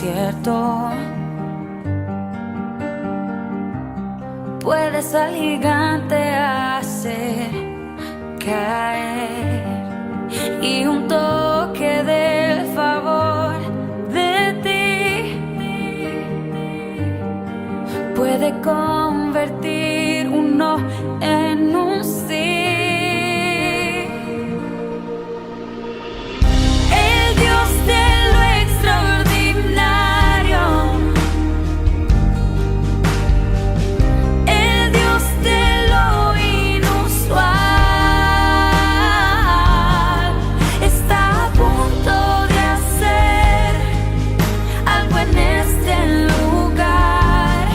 desierto. Puedes al gigante hacer caer, y un toque del favor de ti puede convertir un no en un sí. El Dios de lo extraordinario, el Dios de lo inusual, está a punto de hacer algo en este lugar,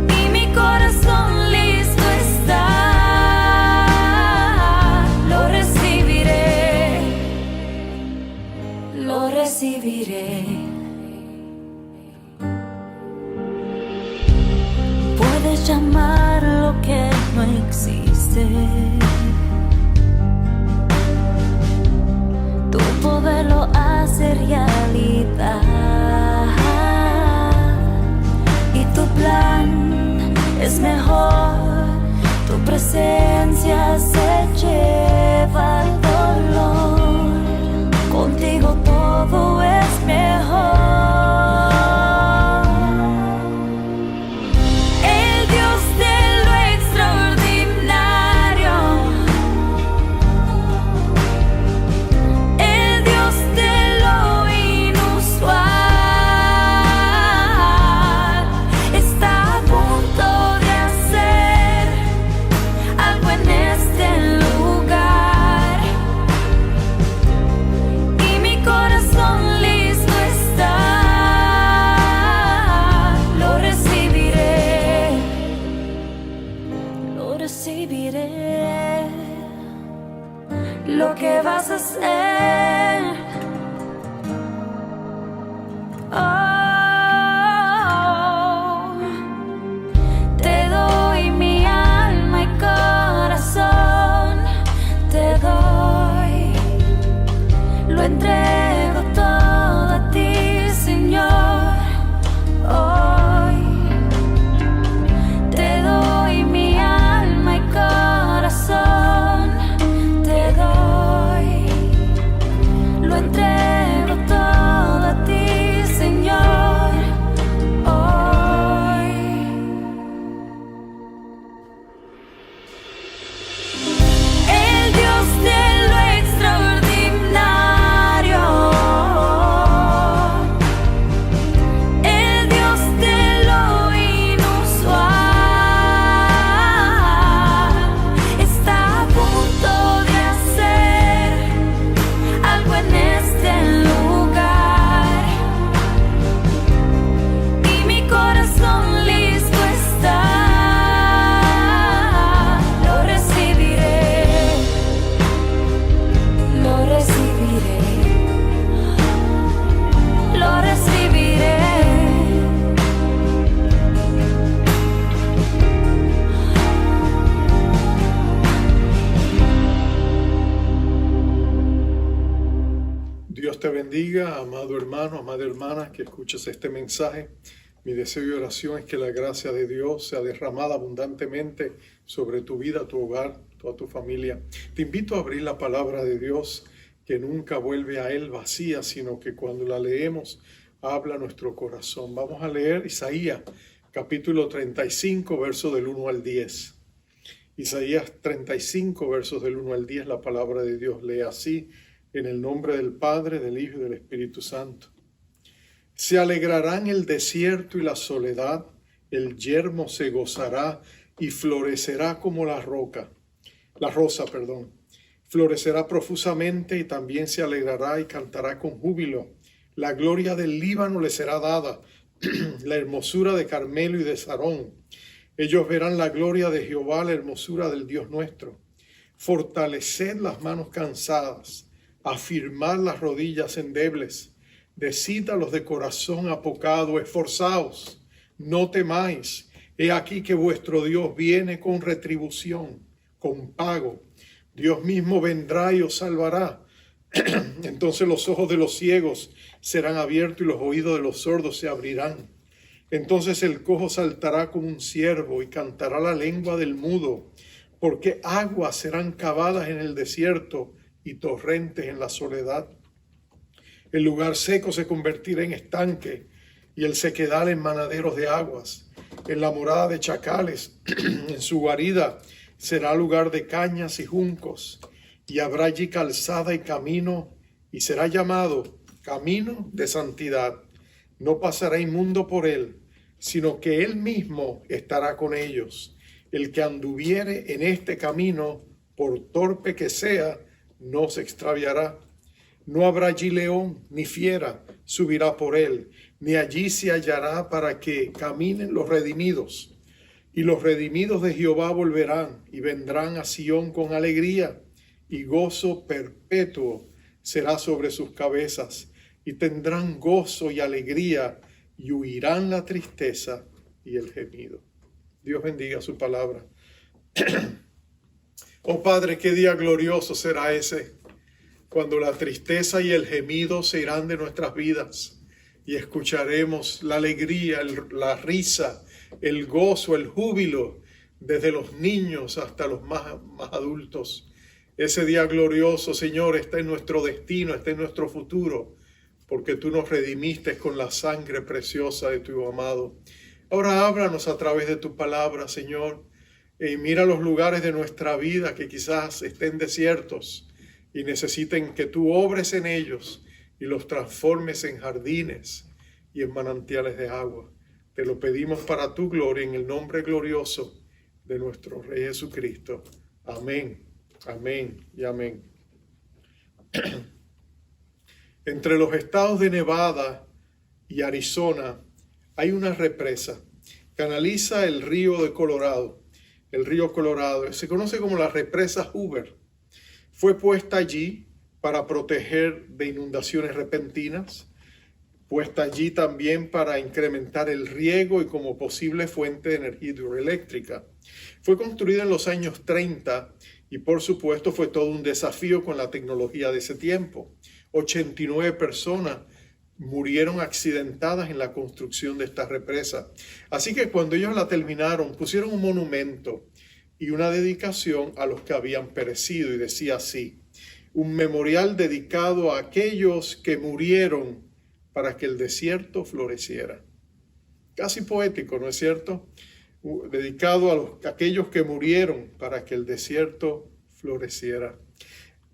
y mi corazón listo está. Lo recibiré, lo recibiré. Puedes llamar lo que no existe, tu poder lo hace realidad, y tu plan es mejor. Tu presencia se lleva el dolor, contigo todo es mejor. El Dios de lo extraordinario, el Dios de lo inusual, está a punto de hacer algo en este lugar, y mi corazón listo está. Lo recibiré, lo recibiré. Lo que vas a hacer, oh, te doy mi alma y corazón, te doy, lo entrego todo a ti, Señor. Hoy te doy mi alma y corazón, te doy, lo entrego todo a ti, Señor. Hoy el Dios de lo extraordinario, el Dios de lo inusual, está a punto de hacer algo en este lugar, y mi corazón listo está. Lo recibiré, lo recibiré, lo recibiré. Dios te bendiga, amado hermano, amada hermana, que escuches este mensaje. Mi deseo y oración es que la gracia de Dios sea derramada abundantemente sobre tu vida, tu hogar, toda tu familia. Te invito a abrir la palabra de Dios, que nunca vuelve a Él vacía, sino que cuando la leemos, habla nuestro corazón. Vamos a leer Isaías, capítulo 35, versos del 1 al 10. Isaías 35, versos del 1 al 10, la palabra de Dios lee así: en el nombre del Padre, del Hijo y del Espíritu Santo. Se alegrarán el desierto y la soledad, el yermo se gozará y florecerá como la rosa, florecerá profusamente y también se alegrará y cantará con júbilo. La gloria del Líbano le será dada, la hermosura de Carmelo y de Sarón. Ellos verán la gloria de Jehová, la hermosura del Dios nuestro. Fortaleced las manos cansadas, afirmad las rodillas endebles. Decid a los de corazón apocado: esforzaos, no temáis. He aquí que vuestro Dios viene con retribución, con pago. Dios mismo vendrá y os salvará. Entonces los ojos de los ciegos serán abiertos y los oídos de los sordos se abrirán. Entonces el cojo saltará como un ciervo y cantará la lengua del mudo, porque aguas serán cavadas en el desierto y torrentes en la soledad. El lugar seco se convertirá en estanque y el sequedal en manaderos de aguas. En la morada de chacales, en su guarida, será lugar de cañas y juncos, y habrá allí calzada y camino, y será llamado camino de santidad. No pasará inmundo por él, sino que él mismo estará con ellos. El que anduviere en este camino, por torpe que sea, no se extraviará. No habrá allí león ni fiera subirá por él, ni allí se hallará para que caminen los redimidos. Y los redimidos de Jehová volverán y vendrán a Sión con alegría, y gozo perpetuo será sobre sus cabezas, y tendrán gozo y alegría, y huirán la tristeza y el gemido. Dios bendiga su palabra. Oh Padre, qué día glorioso será ese, cuando la tristeza y el gemido se irán de nuestras vidas y escucharemos la alegría, la risa, el gozo, el júbilo, desde los niños hasta los más adultos. Ese día glorioso, Señor, está en nuestro destino, está en nuestro futuro, porque tú nos redimiste con la sangre preciosa de tu Hijo amado. Ahora háblanos a través de tu palabra, Señor, y mira los lugares de nuestra vida que quizás estén desiertos y necesiten que tú obres en ellos y los transformes en jardines y en manantiales de agua. Te lo pedimos para tu gloria en el nombre glorioso de nuestro Rey Jesucristo. Amén, amén y amén. Entre los estados de Nevada y Arizona hay una represa. Canaliza el río de Colorado. El río Colorado se conoce como la represa Hoover. Fue puesta allí para proteger de inundaciones repentinas, puesta allí también para incrementar el riego y como posible fuente de energía hidroeléctrica. Fue construida en los años 30 y por supuesto fue todo un desafío con la tecnología de ese tiempo. 89 personas murieron accidentadas en la construcción de esta represa. Así que cuando ellos la terminaron, pusieron un monumento y una dedicación a los que habían perecido, y decía así: un memorial dedicado a aquellos que murieron para que el desierto floreciera. Casi poético, ¿no es cierto? Dedicado a aquellos que murieron para que el desierto floreciera.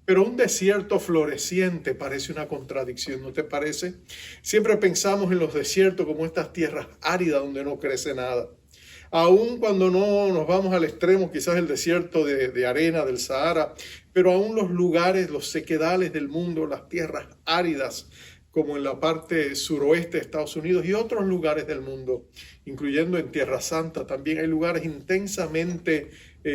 Pero un desierto floreciente parece una contradicción, ¿no te parece? Siempre pensamos en los desiertos como estas tierras áridas donde no crece nada. Aún cuando no nos vamos al extremo, quizás el desierto de arena del Sahara, pero aún los lugares, los sequedales del mundo, las tierras áridas, como en la parte suroeste de Estados Unidos y otros lugares del mundo, incluyendo en Tierra Santa, también hay lugares intensamente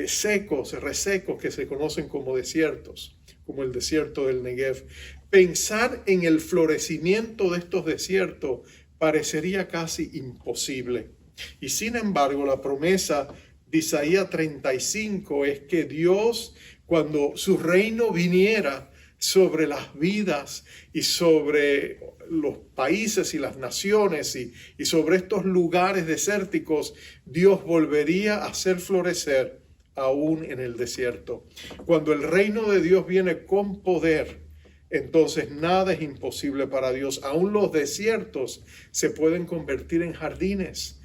secos, resecos, que se conocen como desiertos, como el desierto del Negev. Pensar en el florecimiento de estos desiertos parecería casi imposible. Y sin embargo, la promesa de Isaías 35 es que Dios, cuando su reino viniera sobre las vidas y sobre los países y las naciones y sobre estos lugares desérticos, Dios volvería a hacer florecer aún en el desierto. Cuando el reino de Dios viene con poder, entonces nada es imposible para Dios. Aún los desiertos se pueden convertir en jardines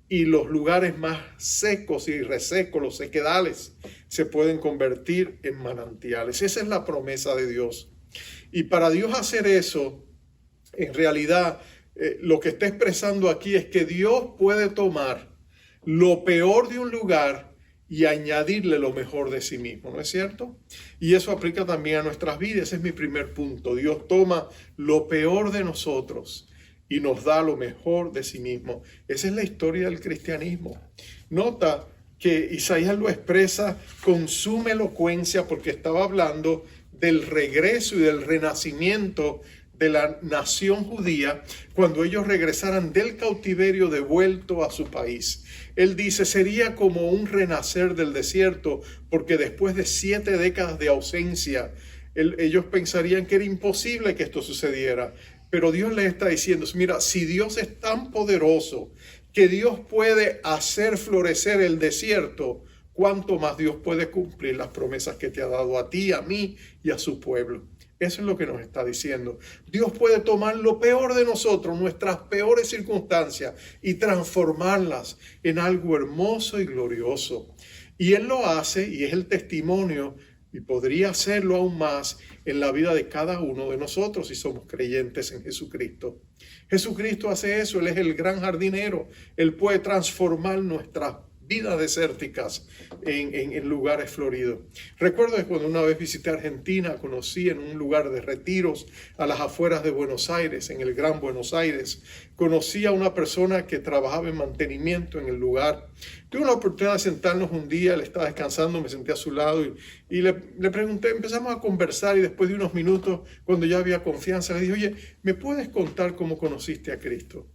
y los lugares más secos y resecos, los sequedales, se pueden convertir en manantiales. Esa es la promesa de Dios. Y para Dios hacer eso, en realidad, lo que está expresando aquí es que Dios puede tomar lo peor de un lugar y añadirle lo mejor de sí mismo, ¿no es cierto? Y eso aplica también a nuestras vidas. Ese es mi primer punto. Dios toma lo peor de nosotros y nos da lo mejor de sí mismo. Esa es la historia del cristianismo. Nota que Isaías lo expresa con suma elocuencia porque estaba hablando del regreso y del renacimiento de la nación judía cuando ellos regresaran del cautiverio de vuelto a su país. Él dice, sería como un renacer del desierto, porque después de 7 décadas de ausencia, ellos pensarían que era imposible que esto sucediera. Pero Dios les está diciendo, mira, si Dios es tan poderoso que Dios puede hacer florecer el desierto, ¿cuánto más Dios puede cumplir las promesas que te ha dado a ti, a mí y a su pueblo? Eso es lo que nos está diciendo. Dios puede tomar lo peor de nosotros, nuestras peores circunstancias, y transformarlas en algo hermoso y glorioso. Y Él lo hace, y es el testimonio, y podría hacerlo aún más en la vida de cada uno de nosotros si somos creyentes en Jesucristo. Jesucristo hace eso, Él es el gran jardinero. Él puede transformar nuestras vidas desérticas en lugares floridos. Recuerdo que cuando una vez visité Argentina, conocí en un lugar de retiros a las afueras de Buenos Aires, en el Gran Buenos Aires, conocí a una persona que trabajaba en mantenimiento en el lugar. Tuve la oportunidad de sentarnos un día, él estaba descansando, me senté a su lado y le pregunté, empezamos a conversar, y después de unos minutos, cuando ya había confianza, le dije, oye, ¿me puedes contar cómo conociste a Cristo?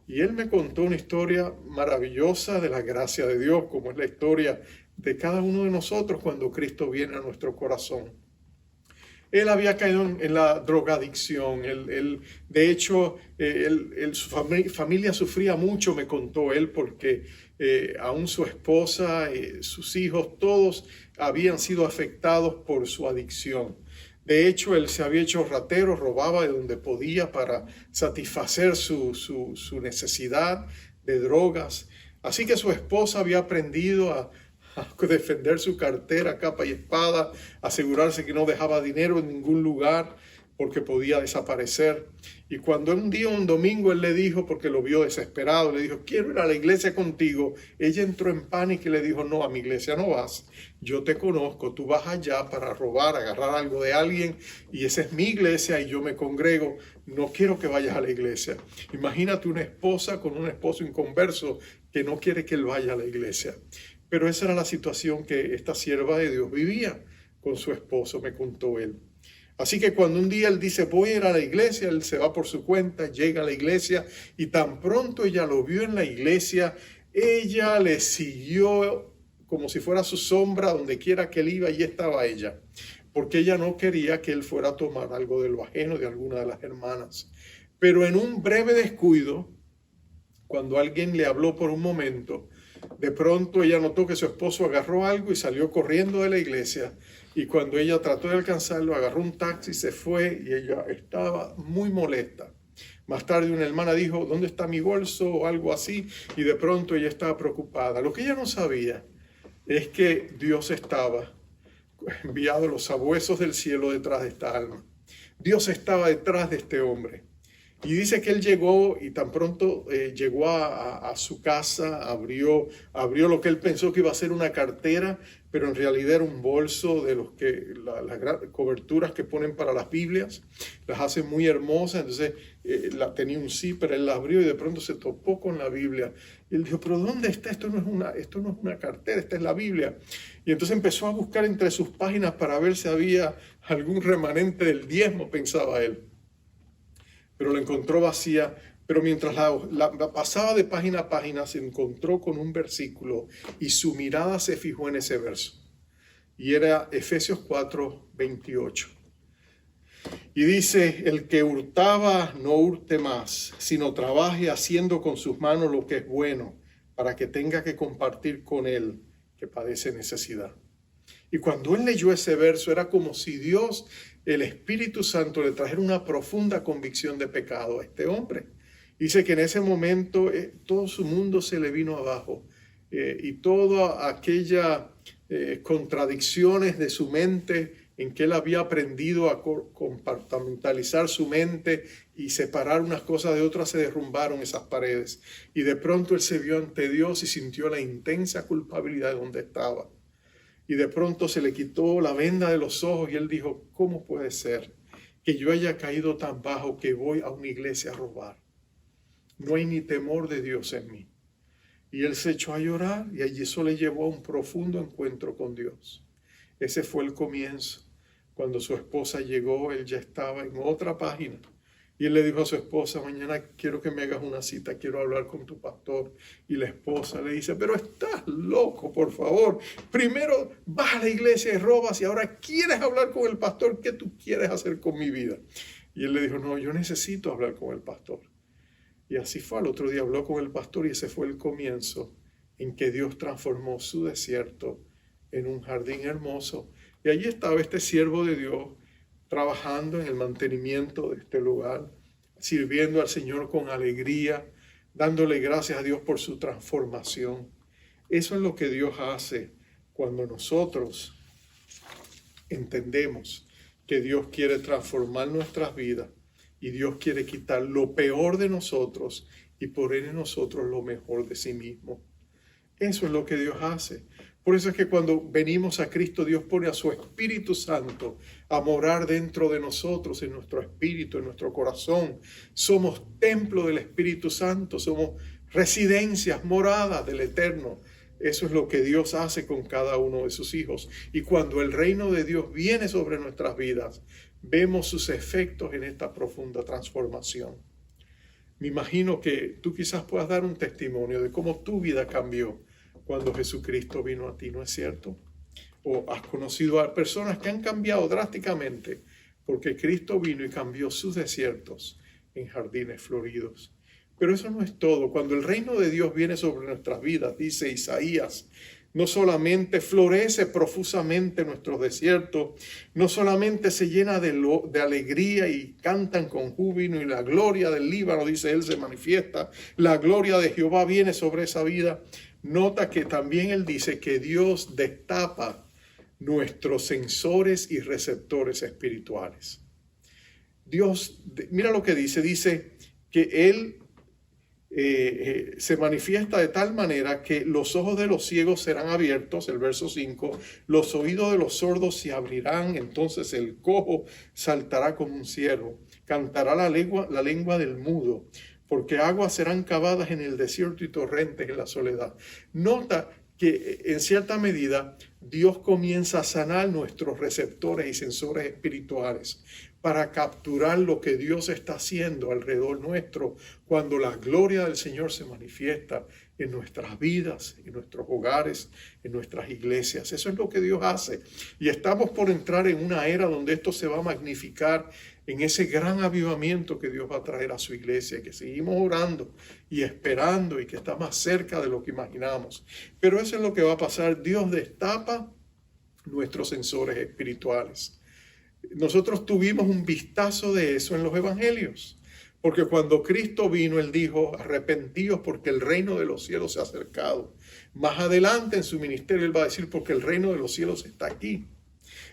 Y él me contó una historia maravillosa de la gracia de Dios, como es la historia de cada uno de nosotros cuando Cristo viene a nuestro corazón. Él había caído en la drogadicción. De hecho, su familia sufría mucho, me contó él, porque aún su esposa, sus hijos, todos habían sido afectados por su adicción. De hecho, él se había hecho ratero, robaba de donde podía para satisfacer su necesidad de drogas. Así que su esposa había aprendido a defender su cartera capa y espada, asegurarse que no dejaba dinero en ningún lugar porque podía desaparecer. Y cuando un día, un domingo, él le dijo, porque lo vio desesperado, le dijo, quiero ir a la iglesia contigo. Ella entró en pánico y le dijo, no, a mi iglesia no vas. Yo te conozco, tú vas allá para robar, agarrar algo de alguien, y esa es mi iglesia y yo me congrego. No quiero que vayas a la iglesia. Imagínate una esposa con un esposo inconverso que no quiere que él vaya a la iglesia. Pero esa era la situación que esta sierva de Dios vivía con su esposo, me contó él. Así que cuando un día él dice, voy a ir a la iglesia, él se va por su cuenta, llega a la iglesia, y tan pronto ella lo vio en la iglesia, ella le siguió como si fuera su sombra, donde quiera que él iba, allí estaba ella, porque ella no quería que él fuera a tomar algo de lo ajeno de alguna de las hermanas. Pero en un breve descuido, cuando alguien le habló por un momento, de pronto ella notó que su esposo agarró algo y salió corriendo de la iglesia. Y cuando ella trató de alcanzarlo, agarró un taxi, se fue, y ella estaba muy molesta. Más tarde una hermana dijo, ¿dónde está mi bolso? O algo así. Y de pronto ella estaba preocupada. Lo que ella no sabía es que Dios estaba enviado los sabuesos del cielo detrás de esta alma. Dios estaba detrás de este hombre. Y dice que él llegó, y tan pronto llegó a su casa, abrió lo que él pensó que iba a ser una cartera, pero en realidad era un bolso de los que las coberturas que ponen para las Biblias, las hacen muy hermosas. Entonces tenía un zipper, él la abrió y de pronto se topó con la Biblia. Y él dijo, ¿pero dónde está? Esto no es una cartera, esta es la Biblia. Y entonces empezó a buscar entre sus páginas para ver si había algún remanente del diezmo, pensaba él. Pero la encontró vacía. Pero mientras la pasaba de página a página, se encontró con un versículo y su mirada se fijó en ese verso. Y era Efesios 4:28. Y dice, el que hurtaba no hurte más, sino trabaje haciendo con sus manos lo que es bueno, para que tenga que compartir con él que padece necesidad. Y cuando él leyó ese verso, era como si Dios, el Espíritu Santo, le trajera una profunda convicción de pecado a este hombre. Dice que en ese momento todo su mundo se le vino abajo, y todas aquellas contradicciones de su mente en que él había aprendido a compartimentalizar su mente y separar unas cosas de otras, se derrumbaron esas paredes. Y de pronto él se vio ante Dios y sintió la intensa culpabilidad de donde estaba. Y de pronto se le quitó la venda de los ojos y él dijo, ¿cómo puede ser que yo haya caído tan bajo que voy a una iglesia a robar? No hay ni temor de Dios en mí. Y él se echó a llorar y allí eso le llevó a un profundo encuentro con Dios. Ese fue el comienzo. Cuando su esposa llegó, él ya estaba en otra página Y él le dijo a su esposa, mañana quiero que me hagas una cita, quiero hablar con tu pastor. Y la esposa le dice, pero estás loco, por favor. Primero vas a la iglesia y robas y ahora quieres hablar con el pastor. ¿Qué tú quieres hacer con mi vida? Y él le dijo, no, yo necesito hablar con el pastor. Y así fue, al otro día habló con el pastor y ese fue el comienzo en que Dios transformó su desierto en un jardín hermoso. Y allí estaba este siervo de Dios trabajando en el mantenimiento de este lugar, sirviendo al Señor con alegría, dándole gracias a Dios por su transformación. Eso es lo que Dios hace cuando nosotros entendemos que Dios quiere transformar nuestras vidas y Dios quiere quitar lo peor de nosotros y poner en nosotros lo mejor de sí mismo. Eso es lo que Dios hace. Por eso es que cuando venimos a Cristo, Dios pone a su Espíritu Santo a morar dentro de nosotros, en nuestro espíritu, en nuestro corazón. Somos templo del Espíritu Santo, somos residencias, moradas del Eterno. Eso es lo que Dios hace con cada uno de sus hijos. Y cuando el reino de Dios viene sobre nuestras vidas, vemos sus efectos en esta profunda transformación. Me imagino que tú quizás puedas dar un testimonio de cómo tu vida cambió cuando Jesucristo vino a ti, ¿no es cierto? O has conocido a personas que han cambiado drásticamente porque Cristo vino y cambió sus desiertos en jardines floridos. Pero eso no es todo. Cuando el reino de Dios viene sobre nuestras vidas, dice Isaías, no solamente florece profusamente nuestros desiertos, no solamente se llena de alegría y cantan con júbilo y la gloria del Líbano, dice él, se manifiesta, la gloria de Jehová viene sobre esa vida. Nota que también él dice que Dios destapa nuestros sensores y receptores espirituales. Dios, mira lo que dice que él se manifiesta de tal manera que los ojos de los ciegos serán abiertos, el verso 5, los oídos de los sordos se abrirán, entonces el cojo saltará como un ciervo, cantará la lengua del mudo, porque aguas serán cavadas en el desierto y torrentes en la soledad. Nota que en cierta medida Dios comienza a sanar nuestros receptores y sensores espirituales para capturar lo que Dios está haciendo alrededor nuestro cuando la gloria del Señor se manifiesta en nuestras vidas, en nuestros hogares, en nuestras iglesias. Eso es lo que Dios hace. Y estamos por entrar en una era donde esto se va a magnificar en ese gran avivamiento que Dios va a traer a su iglesia, que seguimos orando y esperando y que está más cerca de lo que imaginamos. Pero eso es lo que va a pasar. Dios destapa nuestros sensores espirituales. Nosotros tuvimos un vistazo de eso en los evangelios, porque cuando Cristo vino, Él dijo, arrepentíos porque el reino de los cielos se ha acercado. Más adelante en su ministerio Él va a decir, porque el reino de los cielos está aquí.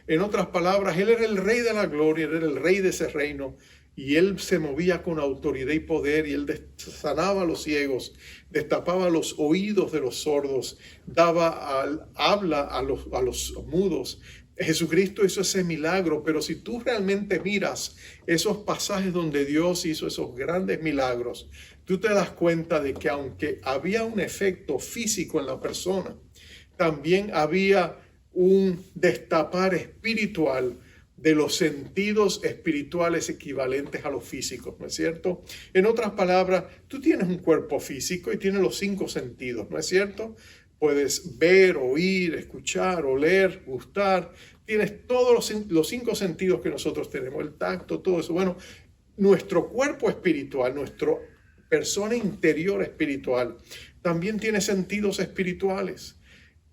En otras palabras, Él era el rey de la gloria, Él era el rey de ese reino, y Él se movía con autoridad y poder, y Él sanaba a los ciegos, destapaba los oídos de los sordos, daba habla a los mudos. Jesucristo hizo ese milagro, pero si tú realmente miras esos pasajes donde Dios hizo esos grandes milagros, tú te das cuenta de que aunque había un efecto físico en la persona, también había un destapar espiritual de los sentidos espirituales equivalentes a los físicos, ¿no es cierto? En otras palabras, tú tienes un cuerpo físico y tienes los 5 sentidos, ¿no es cierto? Puedes ver, oír, escuchar, oler, gustar. Tienes todos los 5 sentidos que nosotros tenemos, el tacto, todo eso. Bueno, nuestro cuerpo espiritual, nuestra persona interior espiritual, también tiene sentidos espirituales.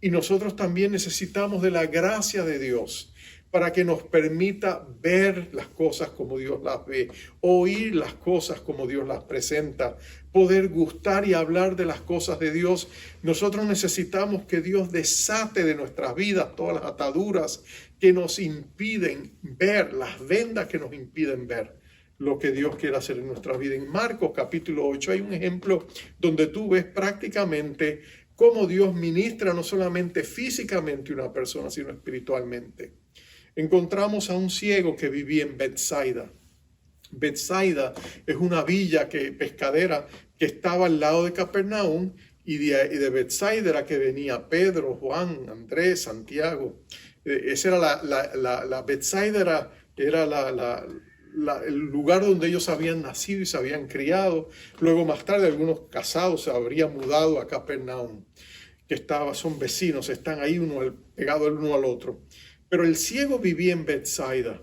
Y nosotros también necesitamos de la gracia de Dios para que nos permita ver las cosas como Dios las ve, oír las cosas como Dios las presenta, poder gustar y hablar de las cosas de Dios. Nosotros necesitamos que Dios desate de nuestras vidas todas las ataduras que nos impiden ver, las vendas que nos impiden ver lo que Dios quiere hacer en nuestra vida. En Marcos capítulo 8 hay un ejemplo donde tú ves prácticamente cómo Dios ministra no solamente físicamente a una persona, sino espiritualmente. Encontramos a un ciego que vivía en Betsaida. Betsaida es una villa pescadera que estaba al lado de Capernaum, y de Betsaida era que venía Pedro, Juan, Andrés, Santiago. Esa era la Betsaida era el lugar donde ellos habían nacido y se habían criado. Luego más tarde algunos casados se habrían mudado a Capernaum, son vecinos, están ahí pegados el uno al otro. Pero el ciego vivía en Betsaida,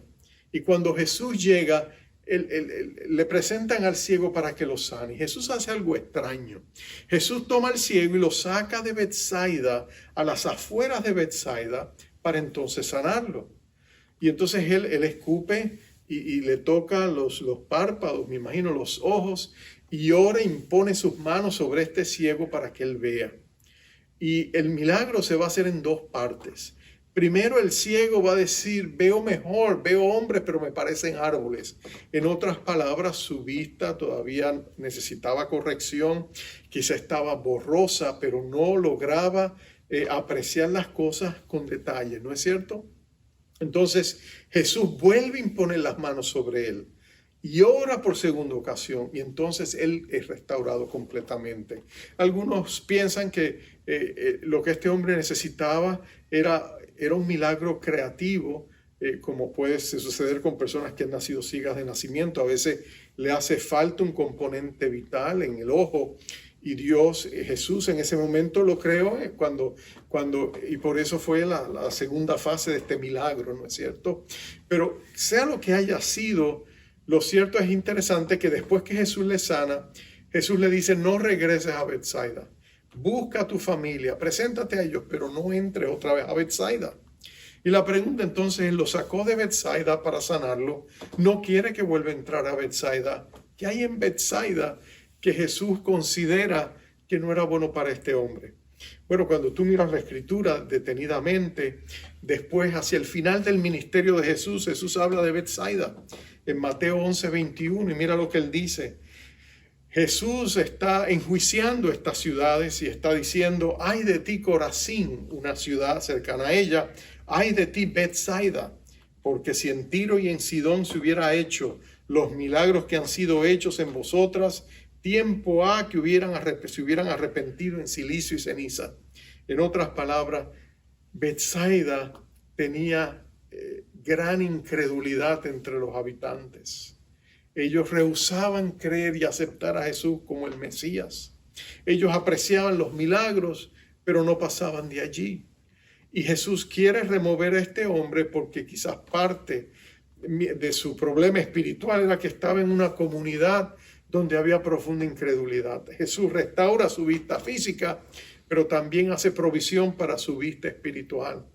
y cuando Jesús llega, le presentan al ciego para que lo sane. Jesús hace algo extraño. Jesús toma al ciego y lo saca de Betsaida, a las afueras de Betsaida, para entonces sanarlo. Y entonces él escupe y le toca los párpados, me imagino los ojos, y ora, impone sus manos sobre este ciego para que él vea. Y el milagro se va a hacer en dos partes. Primero el ciego va a decir, veo mejor, veo hombres, pero me parecen árboles. En otras palabras, su vista todavía necesitaba corrección, quizá estaba borrosa, pero no lograba apreciar las cosas con detalle, ¿no es cierto? Entonces Jesús vuelve a imponer las manos sobre él y ora por segunda ocasión, y entonces él es restaurado completamente. Algunos piensan que lo que este hombre necesitaba era un milagro creativo, como puede suceder con personas que han nacido ciegas de nacimiento. A veces le hace falta un componente vital en el ojo, y Jesús en ese momento lo creó y por eso fue la segunda fase de este milagro, ¿no es cierto? Pero sea lo que haya sido, lo cierto es interesante que después que Jesús le sana, Jesús le dice, no regreses a Betsaida, busca a tu familia, preséntate a ellos, pero no entres otra vez a Betsaida. Y la pregunta entonces, él lo sacó de Betsaida para sanarlo, no quiere que vuelva a entrar a Betsaida. ¿Qué hay en Betsaida que Jesús considera que no era bueno para este hombre? Bueno, cuando tú miras la escritura detenidamente, después hacia el final del ministerio de Jesús, Jesús habla de Betsaida en Mateo 11:21, y mira lo que él dice. Jesús está enjuiciando estas ciudades y está diciendo, ay de ti Corazín, una ciudad cercana a ella, ay de ti Betsaida, porque si en Tiro y en Sidón se hubiera hecho los milagros que han sido hechos en vosotras, tiempo ha que se hubieran arrepentido en cilicio y ceniza. En otras palabras, Betsaida tenía gran incredulidad entre los habitantes. Ellos rehusaban creer y aceptar a Jesús como el Mesías. Ellos apreciaban los milagros, pero no pasaban de allí. Y Jesús quiere remover a este hombre porque quizás parte de su problema espiritual era que estaba en una comunidad donde había profunda incredulidad. Jesús restaura su vista física, pero también hace provisión para su vista espiritual.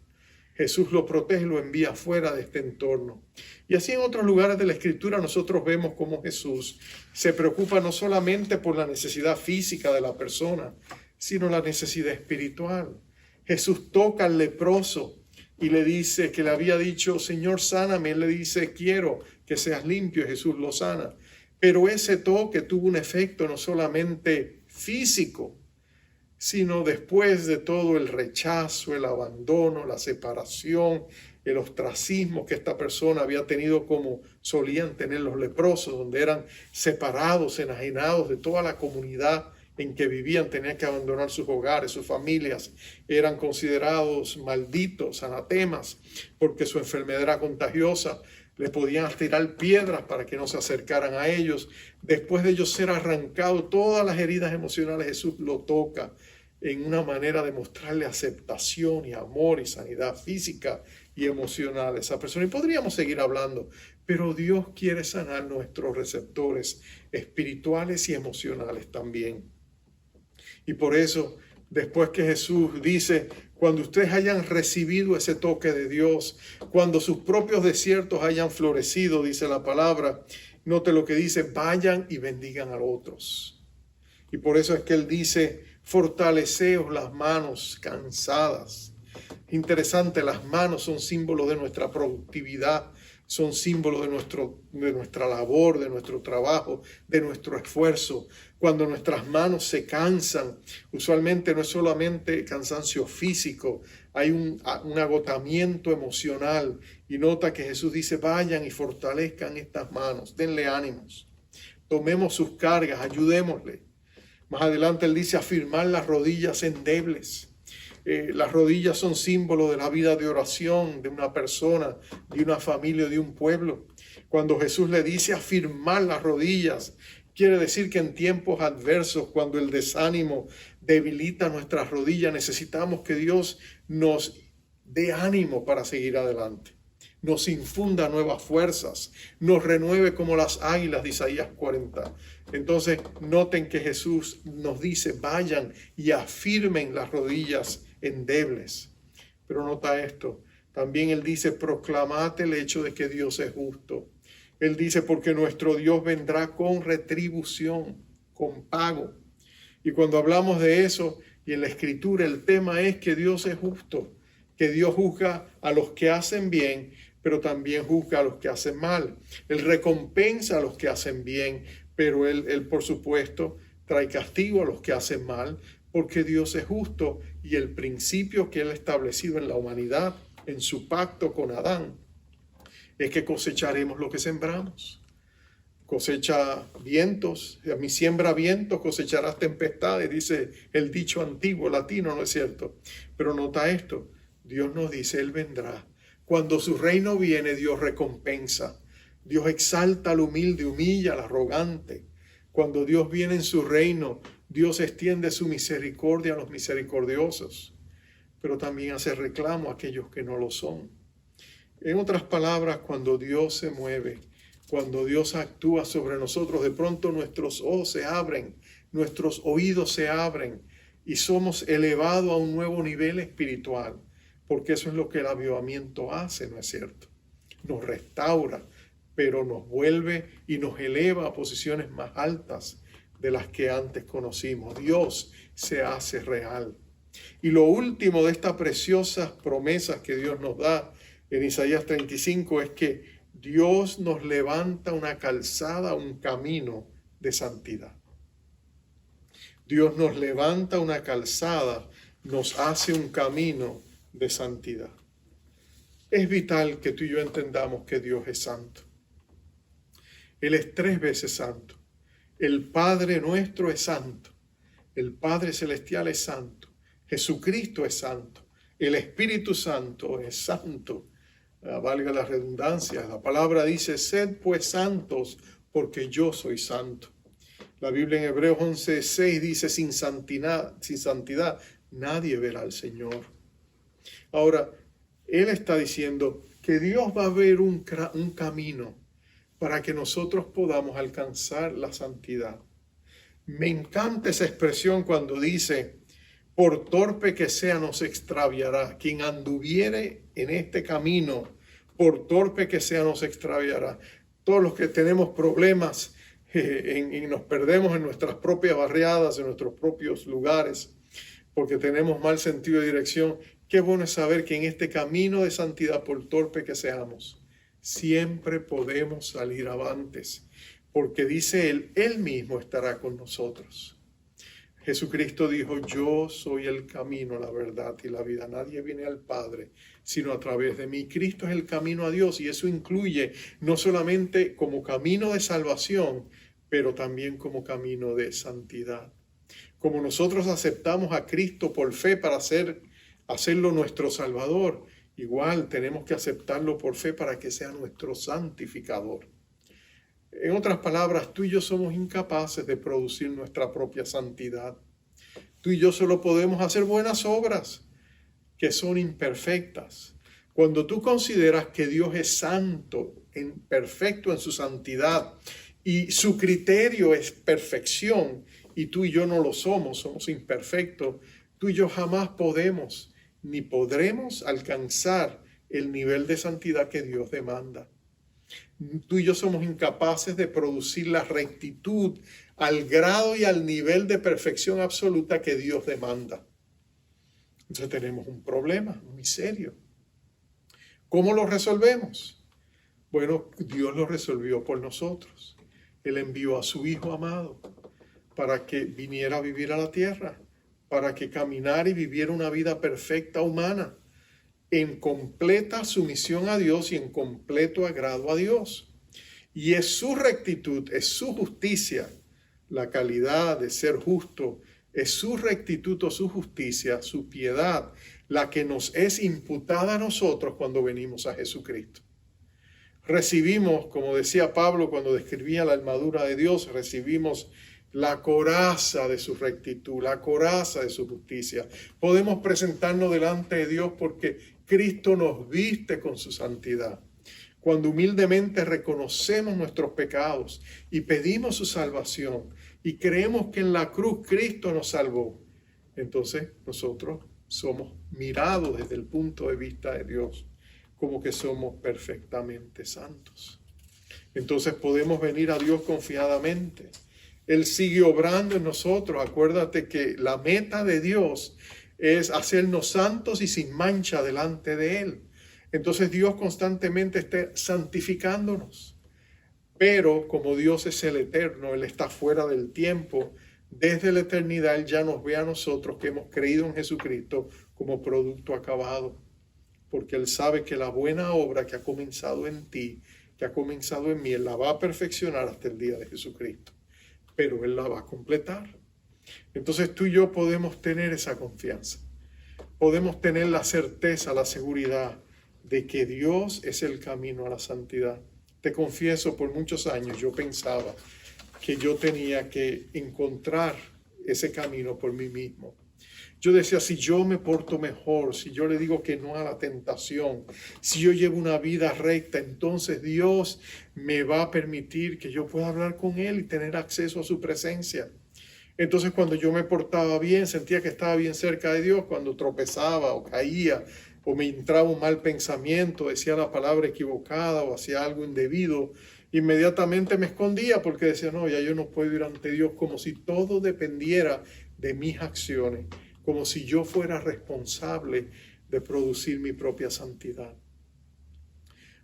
Jesús lo protege, lo envía fuera de este entorno. Y así en otros lugares de la Escritura nosotros vemos cómo Jesús se preocupa no solamente por la necesidad física de la persona, sino la necesidad espiritual. Jesús toca al leproso y le dice que le había dicho, Señor, sáname. Él le dice, quiero que seas limpio, y Jesús lo sana. Pero ese toque tuvo un efecto no solamente físico, sino después de todo el rechazo, el abandono, la separación, el ostracismo que esta persona había tenido como solían tener los leprosos, donde eran separados, enajenados de toda la comunidad en que vivían, tenían que abandonar sus hogares, sus familias, eran considerados malditos, anatemas, porque su enfermedad era contagiosa. Le podían tirar piedras para que no se acercaran a ellos. Después de ellos ser arrancados todas las heridas emocionales, Jesús lo toca en una manera de mostrarle aceptación y amor y sanidad física y emocional a esa persona. Y podríamos seguir hablando, pero Dios quiere sanar nuestros receptores espirituales y emocionales también. Y por eso, después que Jesús dice, cuando ustedes hayan recibido ese toque de Dios, cuando sus propios desiertos hayan florecido, dice la palabra, note lo que dice, vayan y bendigan a otros. Y por eso es que Él dice, fortaleceos las manos cansadas. Interesante, las manos son símbolos de nuestra productividad, son símbolos de nuestra labor, de nuestro trabajo, de nuestro esfuerzo. Cuando nuestras manos se cansan, usualmente no es solamente cansancio físico, hay un agotamiento emocional. Y nota que Jesús dice, vayan y fortalezcan estas manos, denle ánimos, tomemos sus cargas, ayudémosle. Más adelante Él dice, afirmar las rodillas endebles. Las rodillas son símbolo de la vida de oración de una persona, de una familia, de un pueblo. Cuando Jesús le dice afirmar las rodillas, quiere decir que en tiempos adversos, cuando el desánimo debilita nuestras rodillas, necesitamos que Dios nos dé ánimo para seguir adelante, nos infunda nuevas fuerzas, nos renueve como las águilas de Isaías 40. Entonces, noten que Jesús nos dice, vayan y afirmen las rodillas endebles. Pero nota esto, también Él dice, proclamad el hecho de que Dios es justo. Él dice, porque nuestro Dios vendrá con retribución, con pago. Y cuando hablamos de eso, y en la Escritura, el tema es que Dios es justo, que Dios juzga a los que hacen bien, pero también juzga a los que hacen mal. Él recompensa a los que hacen bien, pero Él por supuesto, trae castigo a los que hacen mal, porque Dios es justo y el principio que Él ha establecido en la humanidad, en su pacto con Adán, es que cosecharemos lo que sembramos. Cosecha vientos, a mi siembra vientos, cosecharás tempestades, dice el dicho antiguo latino, ¿no es cierto? Pero nota esto, Dios nos dice, Él vendrá. Cuando su reino viene, Dios recompensa. Dios exalta al humilde, humilla al arrogante. Cuando Dios viene en su reino, Dios extiende su misericordia a los misericordiosos, pero también hace reclamo a aquellos que no lo son. En otras palabras, cuando Dios se mueve, cuando Dios actúa sobre nosotros, de pronto nuestros ojos se abren, nuestros oídos se abren y somos elevados a un nuevo nivel espiritual, porque eso es lo que el avivamiento hace, ¿no es cierto? Nos restaura, pero nos vuelve y nos eleva a posiciones más altas de las que antes conocimos. Dios se hace real. Y lo último de estas preciosas promesas que Dios nos da en Isaías 35 es que Dios nos levanta una calzada, un camino de santidad. Dios nos levanta una calzada, nos hace un camino de santidad. Es vital que tú y yo entendamos que Dios es santo. Él es 3 veces santo. El Padre nuestro es santo. El Padre celestial es santo. Jesucristo es santo. El Espíritu Santo es santo. Valga la redundancia. La palabra dice, sed pues santos, porque yo soy santo. La Biblia en Hebreos 11:6 dice, sin santidad nadie verá al Señor. Ahora, Él está diciendo que Dios va a ver un camino para que nosotros podamos alcanzar la santidad. Me encanta esa expresión cuando dice, por torpe que sea, no se extraviará. Quien anduviere en este camino, por torpe que sea, no se extraviará. Todos los que tenemos problemas y nos perdemos en nuestras propias barriadas, en nuestros propios lugares, porque tenemos mal sentido de dirección, qué bueno es saber que en este camino de santidad, por torpe que seamos, siempre podemos salir avantes, porque dice Él mismo estará con nosotros. Jesucristo dijo, yo soy el camino, la verdad y la vida. Nadie viene al Padre sino a través de mí. Cristo es el camino a Dios y eso incluye no solamente como camino de salvación, pero también como camino de santidad. Como nosotros aceptamos a Cristo por fe para hacerlo nuestro Salvador, igual tenemos que aceptarlo por fe para que sea nuestro santificador. En otras palabras, tú y yo somos incapaces de producir nuestra propia santidad. Tú y yo solo podemos hacer buenas obras que son imperfectas. Cuando tú consideras que Dios es santo, perfecto en su santidad, y su criterio es perfección, y tú y yo no lo somos, somos imperfectos, tú y yo jamás podemos ni podremos alcanzar el nivel de santidad que Dios demanda. Tú y yo somos incapaces de producir la rectitud al grado y al nivel de perfección absoluta que Dios demanda. Entonces tenemos un problema muy serio. ¿Cómo lo resolvemos? Bueno, Dios lo resolvió por nosotros. Él envió a su Hijo amado para que viniera a vivir a la tierra, para que caminara y viviera una vida perfecta humana, en completa sumisión a Dios y en completo agrado a Dios. Y es su rectitud, es su justicia, la calidad de ser justo, es su rectitud o su justicia, su piedad, la que nos es imputada a nosotros cuando venimos a Jesucristo. Recibimos, como decía Pablo cuando describía la armadura de Dios, recibimos la coraza de su rectitud, la coraza de su justicia. Podemos presentarnos delante de Dios porque Cristo nos viste con su santidad. Cuando humildemente reconocemos nuestros pecados y pedimos su salvación y creemos que en la cruz Cristo nos salvó, entonces nosotros somos mirados desde el punto de vista de Dios como que somos perfectamente santos. Entonces podemos venir a Dios confiadamente. Él sigue obrando en nosotros. Acuérdate que la meta de Dios es hacernos santos y sin mancha delante de Él. Entonces Dios constantemente está santificándonos. Pero como Dios es el eterno, Él está fuera del tiempo. Desde la eternidad Él ya nos ve a nosotros que hemos creído en Jesucristo como producto acabado. Porque Él sabe que la buena obra que ha comenzado en ti, que ha comenzado en mí, Él la va a perfeccionar hasta el día de Jesucristo. Pero Él la va a completar. Entonces tú y yo podemos tener esa confianza. Podemos tener la certeza, la seguridad de que Dios es el camino a la santidad. Te confieso, por muchos años yo pensaba que yo tenía que encontrar ese camino por mí mismo. Yo decía, si yo me porto mejor, si yo le digo que no a la tentación, si yo llevo una vida recta, entonces Dios me va a permitir que yo pueda hablar con Él y tener acceso a su presencia. Entonces cuando yo me portaba bien, sentía que estaba bien cerca de Dios. Cuando tropezaba o caía o me entraba un mal pensamiento, decía la palabra equivocada o hacía algo indebido, inmediatamente me escondía porque decía, no, ya yo no puedo ir ante Dios, como si todo dependiera de mis acciones, como si yo fuera responsable de producir mi propia santidad.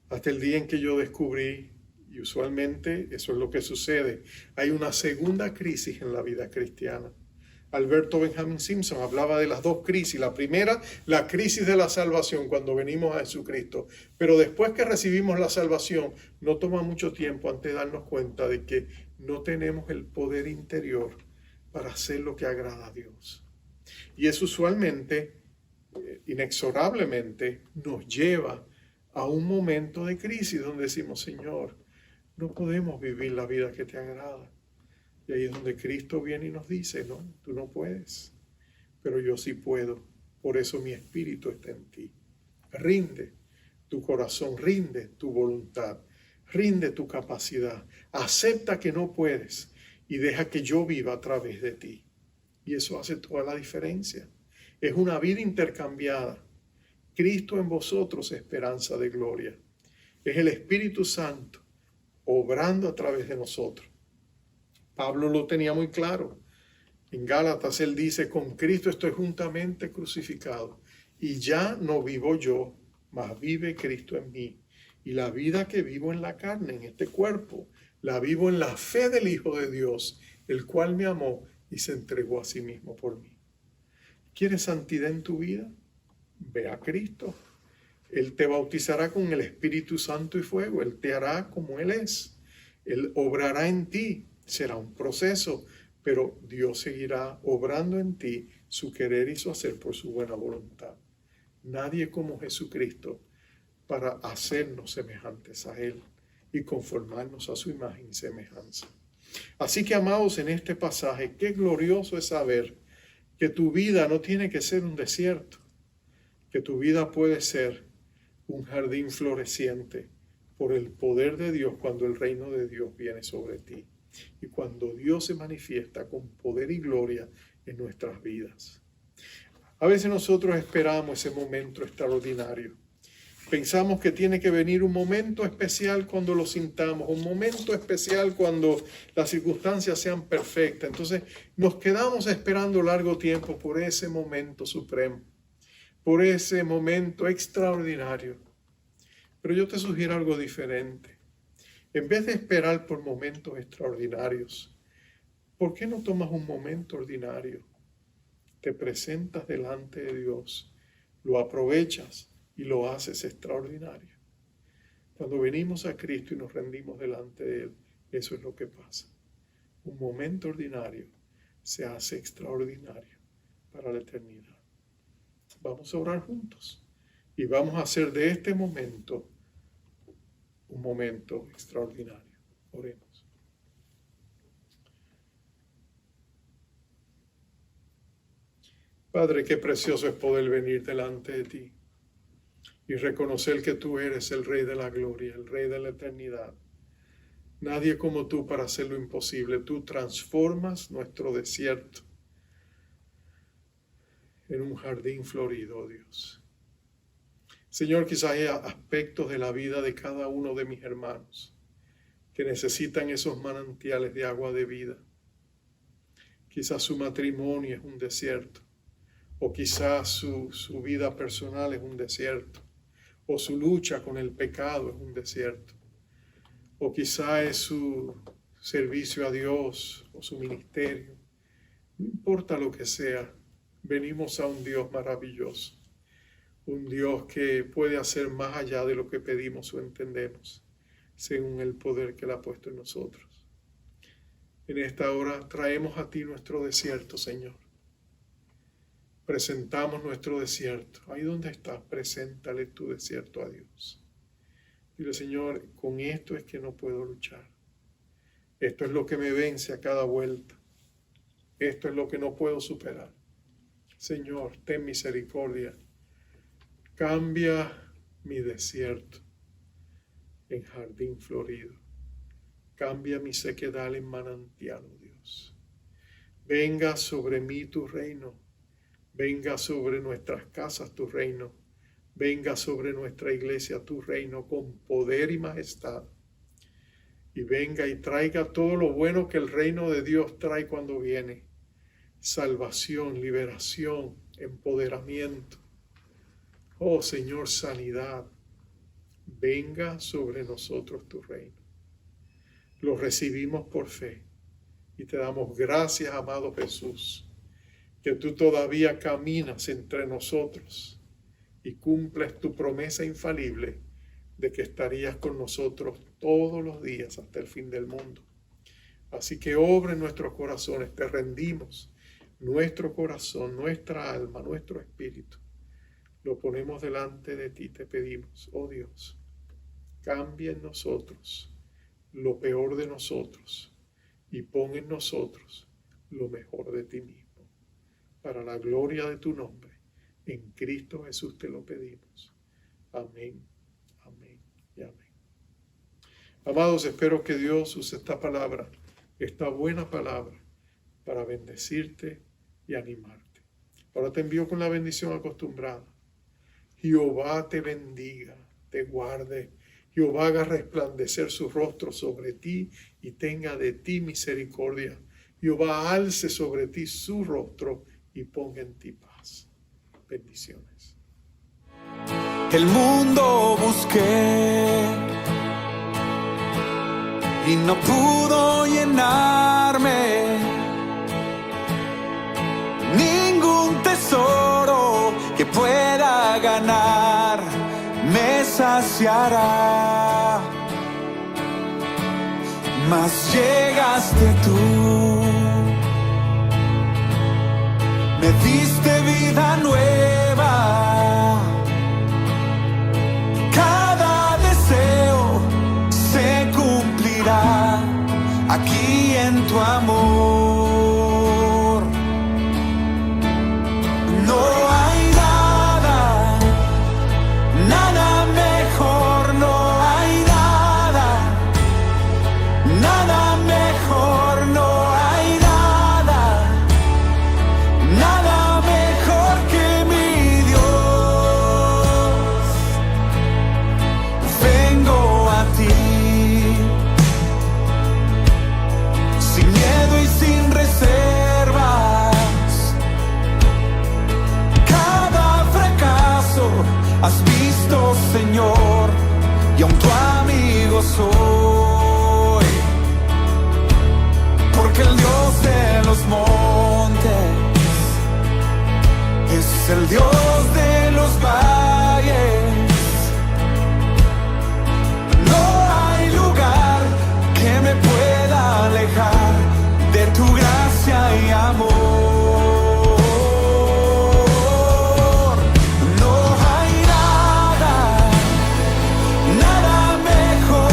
Hasta el día en que yo descubrí, y usualmente eso es lo que sucede, hay una segunda crisis en la vida cristiana. Alberto Benjamin Simpson hablaba de las dos crisis. La primera, la crisis de la salvación cuando venimos a Jesucristo. Pero después que recibimos la salvación, no toma mucho tiempo antes de darnos cuenta de que no tenemos el poder interior para hacer lo que agrada a Dios. Y eso usualmente, inexorablemente, nos lleva a un momento de crisis donde decimos, Señor, no podemos vivir la vida que te agrada. Y ahí es donde Cristo viene y nos dice, no, tú no puedes, pero yo sí puedo. Por eso mi espíritu está en ti. Rinde tu corazón, rinde tu voluntad, rinde tu capacidad. Acepta que no puedes y deja que yo viva a través de ti. Y eso hace toda la diferencia. Es una vida intercambiada. Cristo en vosotros, esperanza de gloria. Es el Espíritu Santo obrando a través de nosotros. Pablo lo tenía muy claro. En Gálatas él dice, con Cristo estoy juntamente crucificado y ya no vivo yo, mas vive Cristo en mí. Y la vida que vivo en la carne, en este cuerpo, la vivo en la fe del Hijo de Dios, el cual me amó y se entregó a sí mismo por mí. ¿Quieres santidad en tu vida? Ve a Cristo. Él te bautizará con el Espíritu Santo y fuego. Él te hará como Él es. Él obrará en ti. Será un proceso, pero Dios seguirá obrando en ti su querer y su hacer por su buena voluntad. Nadie como Jesucristo para hacernos semejantes a Él y conformarnos a su imagen y semejanza. Así que, amados, en este pasaje, qué glorioso es saber que tu vida no tiene que ser un desierto, que tu vida puede ser un jardín floreciente por el poder de Dios cuando el reino de Dios viene sobre ti y cuando Dios se manifiesta con poder y gloria en nuestras vidas. A veces nosotros esperamos ese momento extraordinario. Pensamos que tiene que venir un momento especial cuando lo sintamos, un momento especial cuando las circunstancias sean perfectas. Entonces nos quedamos esperando largo tiempo por ese momento supremo, por ese momento extraordinario. Pero yo te sugiero algo diferente. En vez de esperar por momentos extraordinarios, ¿por qué no tomas un momento ordinario? Te presentas delante de Dios, lo aprovechas y lo haces extraordinario. Cuando venimos a Cristo y nos rendimos delante de Él, eso es lo que pasa. Un momento ordinario se hace extraordinario para la eternidad. Vamos a orar juntos y vamos a hacer de este momento un momento extraordinario. Oremos. Padre, qué precioso es poder venir delante de ti y reconocer que tú eres el Rey de la gloria, el Rey de la eternidad. Nadie como tú para hacer lo imposible. Tú transformas nuestro desierto en un jardín florido, oh Dios. Señor, quizás hay aspectos de la vida de cada uno de mis hermanos que necesitan esos manantiales de agua de vida. Quizás su matrimonio es un desierto, o quizás su vida personal es un desierto, o su lucha con el pecado es un desierto, o quizás es su servicio a Dios o su ministerio. No importa lo que sea, venimos a un Dios maravilloso, un Dios que puede hacer más allá de lo que pedimos o entendemos, según el poder que Él ha puesto en nosotros. En esta hora traemos a ti nuestro desierto, Señor. Presentamos nuestro desierto. Ahí donde estás, preséntale tu desierto a Dios. Dile, Señor, con esto es que no puedo luchar. Esto es lo que me vence a cada vuelta. Esto es lo que no puedo superar. Señor, ten misericordia. Cambia mi desierto en jardín florido. Cambia mi sequedal en manantial, oh Dios. Venga sobre mí tu reino. Venga sobre nuestras casas tu reino. Venga sobre nuestra iglesia tu reino con poder y majestad. Y venga y traiga todo lo bueno que el reino de Dios trae cuando viene. Salvación, liberación, empoderamiento. Oh Señor, sanidad. Venga sobre nosotros tu reino. Lo recibimos por fe y te damos gracias, amado Jesús, que tú todavía caminas entre nosotros y cumples tu promesa infalible de que estarías con nosotros todos los días hasta el fin del mundo. Así que obra en nuestros corazones, te rendimos nuestro corazón, nuestra alma, nuestro espíritu. Lo ponemos delante de ti, te pedimos, oh Dios, cambia en nosotros lo peor de nosotros y pon en nosotros lo mejor de ti mismo. Para la gloria de tu nombre, en Cristo Jesús te lo pedimos. Amén, amén y amén. Amados, espero que Dios use esta palabra, esta buena palabra, para bendecirte y animarte. Ahora te envío con la bendición acostumbrada. Jehová te bendiga, te guarde. Jehová haga resplandecer su rostro sobre ti y tenga de ti misericordia. Jehová alce sobre ti su rostro y ponga en ti paz. Bendiciones. El mundo busqué y no pudo llenarme. Ningún tesoro que pueda ganar me saciará. Mas llegaste tú, me diste vida nueva. Cada deseo se cumplirá aquí en tu amor. No hay nada, nada mejor, no hay nada, nada mejor, no hay nada, nada mejor que mi Dios. Vengo a ti, sin miedo y sin reservas. Cada fracaso has visto, Señor, y aún tu amigo soy. Porque el Dios de los montes es el Dios de los valles. No hay lugar que me pueda alejar de tu gracia y amor. No hay nada, nada mejor.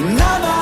nada